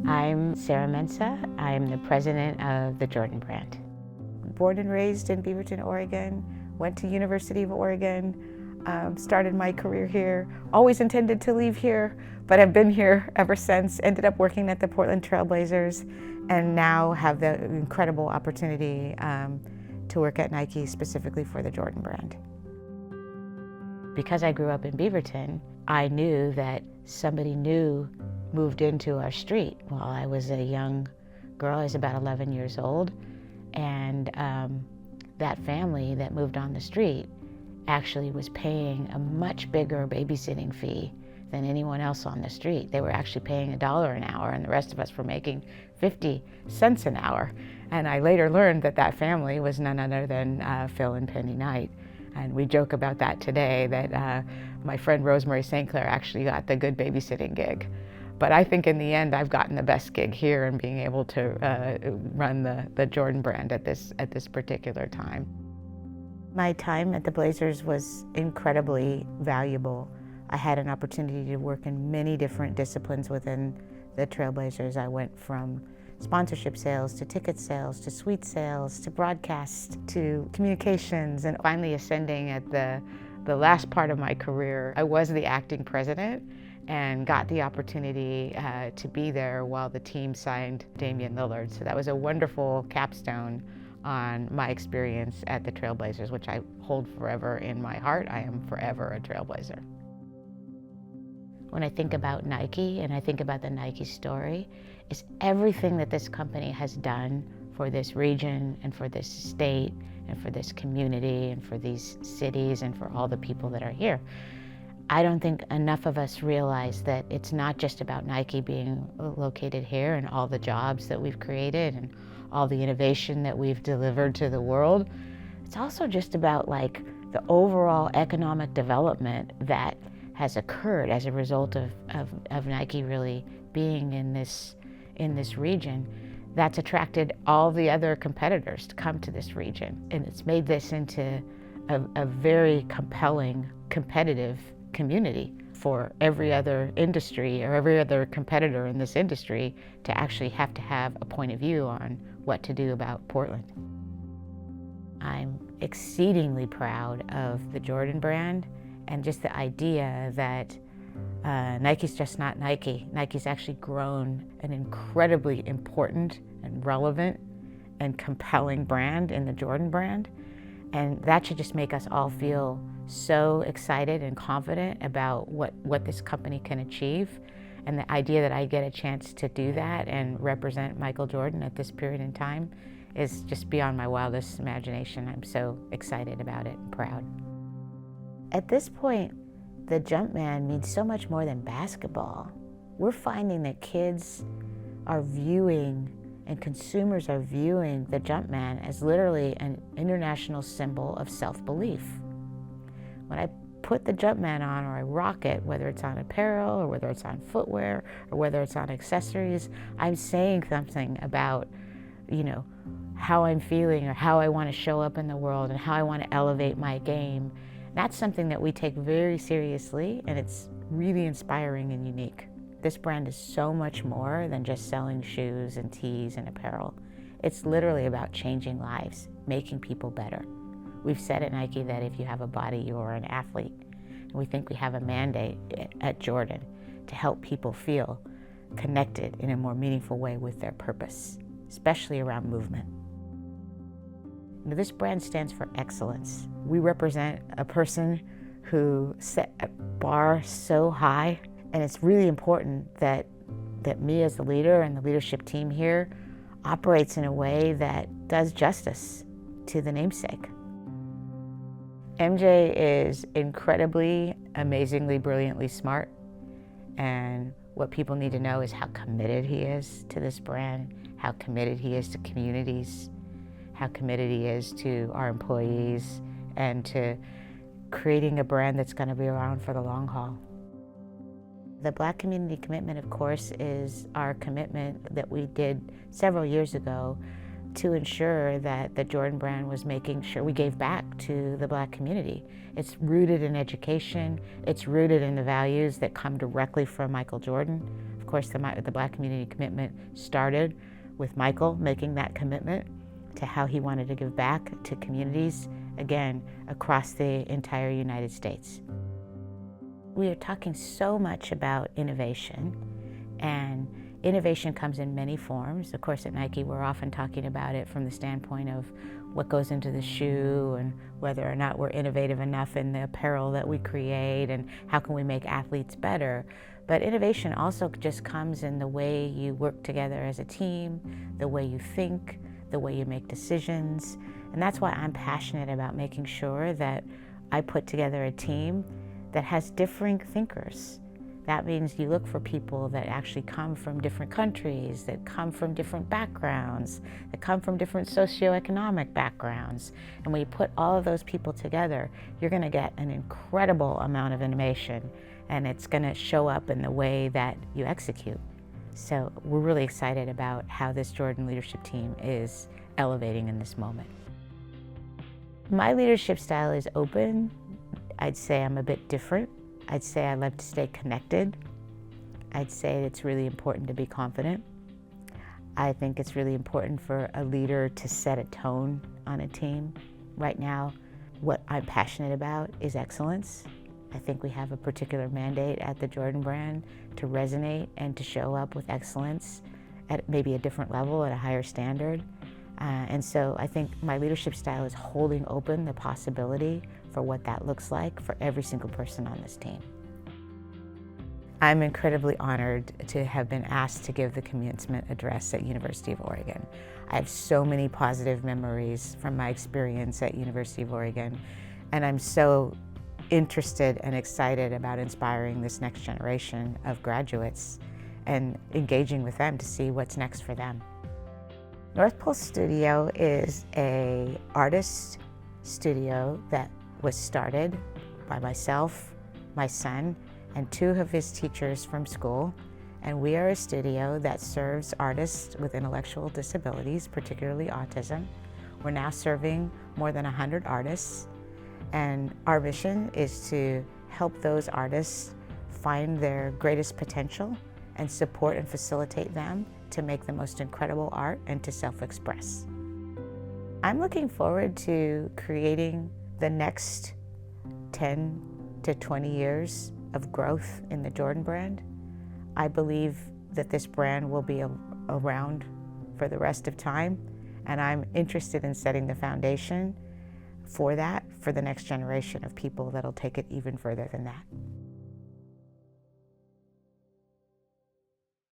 I'm Sarah Mensah. I'm the president of the Jordan brand. Born and raised in Beaverton, Oregon, went to University of Oregon, started my career here. Always intended to leave here, but I've been here ever since. Ended up working at the Portland Trail Blazers, and now have the incredible opportunity to work at Nike specifically for the Jordan brand. Because I grew up in Beaverton, I knew that somebody new moved into our street while I was a young girl. I was about 11 years old, and that family that moved on the street actually was paying a much bigger babysitting fee than anyone else on the street. They were actually paying $1 an hour, and the rest of us were making 50 cents an hour. And I later learned that that family was none other than Phil and Penny Knight. And we joke about that today, that my friend Rosemary St. Clair actually got the good babysitting gig. But I think in the end, I've gotten the best gig here in being able to run the Jordan brand at this particular time. My time at the Blazers was incredibly valuable. I had an opportunity to work in many different disciplines within the Trailblazers. I went from sponsorship sales to ticket sales to suite sales to broadcast to communications, and finally ascending at the last part of my career. I was the acting president and got the opportunity to be there while the team signed Damian Lillard. So that was a wonderful capstone on my experience at the Trailblazers, which I hold forever in my heart. I am forever a Trailblazer. When I think about Nike and I think about the Nike story, it's everything that this company has done for this region and for this state and for this community and for these cities and for all the people that are here. I don't think enough of us realize that it's not just about Nike being located here and all the jobs that we've created and all the innovation that we've delivered to the world. It's also just about like the overall economic development that has occurred as a result of Nike really being in this region. That's attracted all the other competitors to come to this region. And it's made this into a very compelling, competitive community for every other industry or every other competitor in this industry to actually have to have a point of view on what to do about Portland. I'm exceedingly proud of the Jordan brand and just the idea that Nike's just not Nike. Nike's actually grown an incredibly important and relevant and compelling brand in the Jordan brand. And that should just make us all feel so excited and confident about what this company can achieve. And the idea that I get a chance to do that and represent Michael Jordan at this period in time is just beyond my wildest imagination. I'm so excited about it and proud. At this point, the Jumpman means so much more than basketball. We're finding that kids are viewing and consumers are viewing the Jumpman as literally an international symbol of self-belief. When I put the Jumpman on or I rock it, whether it's on apparel or whether it's on footwear or whether it's on accessories, I'm saying something about, how I'm feeling or how I want to show up in the world and how I want to elevate my game. That's something that we take very seriously, and it's really inspiring and unique. This brand is so much more than just selling shoes and tees and apparel. It's literally about changing lives, making people better. We've said at Nike that if you have a body, you're an athlete. And we think we have a mandate at Jordan to help people feel connected in a more meaningful way with their purpose, especially around movement. This brand stands for excellence. We represent a person who set a bar so high, and it's really important that me as the leader and the leadership team here operates in a way that does justice to the namesake. MJ is incredibly, amazingly, brilliantly smart, and what people need to know is how committed he is to this brand, how committed he is to communities, how committed he is to our employees, and to creating a brand that's going to be around for the long haul. The Black community commitment, of course, is our commitment that we did several years ago to ensure that the Jordan brand was making sure we gave back to the Black community. It's rooted in education. It's rooted in the values that come directly from Michael Jordan. Of course, the Black Community Commitment started with Michael making that commitment to how he wanted to give back to communities, again, across the entire United States. We are talking so much about innovation, and innovation comes in many forms. Of course, at Nike, we're often talking about it from the standpoint of what goes into the shoe and whether or not we're innovative enough in the apparel that we create and how can we make athletes better. But innovation also just comes in the way you work together as a team, the way you think, the way you make decisions. And that's why I'm passionate about making sure that I put together a team that has differing thinkers. That means you look for people that actually come from different countries, that come from different backgrounds, that come from different socioeconomic backgrounds. And when you put all of those people together, you're going to get an incredible amount of innovation, and it's going to show up in the way that you execute. So we're really excited about how this Jordan leadership team is elevating in this moment. My leadership style is open. I'd say I'm a bit different. I'd say I love to stay connected. I'd say it's really important to be confident. I think it's really important for a leader to set a tone on a team. Right now, what I'm passionate about is excellence. I think we have a particular mandate at the Jordan brand to resonate and to show up with excellence at maybe a different level, at a higher standard. And so I think my leadership style is holding open the possibility for what that looks like for every single person on this team. I'm incredibly honored to have been asked to give the commencement address at University of Oregon. I have so many positive memories from my experience at University of Oregon, and I'm so interested and excited about inspiring this next generation of graduates and engaging with them to see what's next for them. North Pole Studio is an artist studio that was started by myself, my son, and two of his teachers from school. And we are a studio that serves artists with intellectual disabilities, particularly autism. We're now serving more than 100 artists. And our mission is to help those artists find their greatest potential and support and facilitate them to make the most incredible art and to self-express. I'm looking forward to creating the next 10 to 20 years of growth in the Jordan brand. I believe that this brand will be around for the rest of time, and I'm interested in setting the foundation for that, for the next generation of people that'll take it even further than that.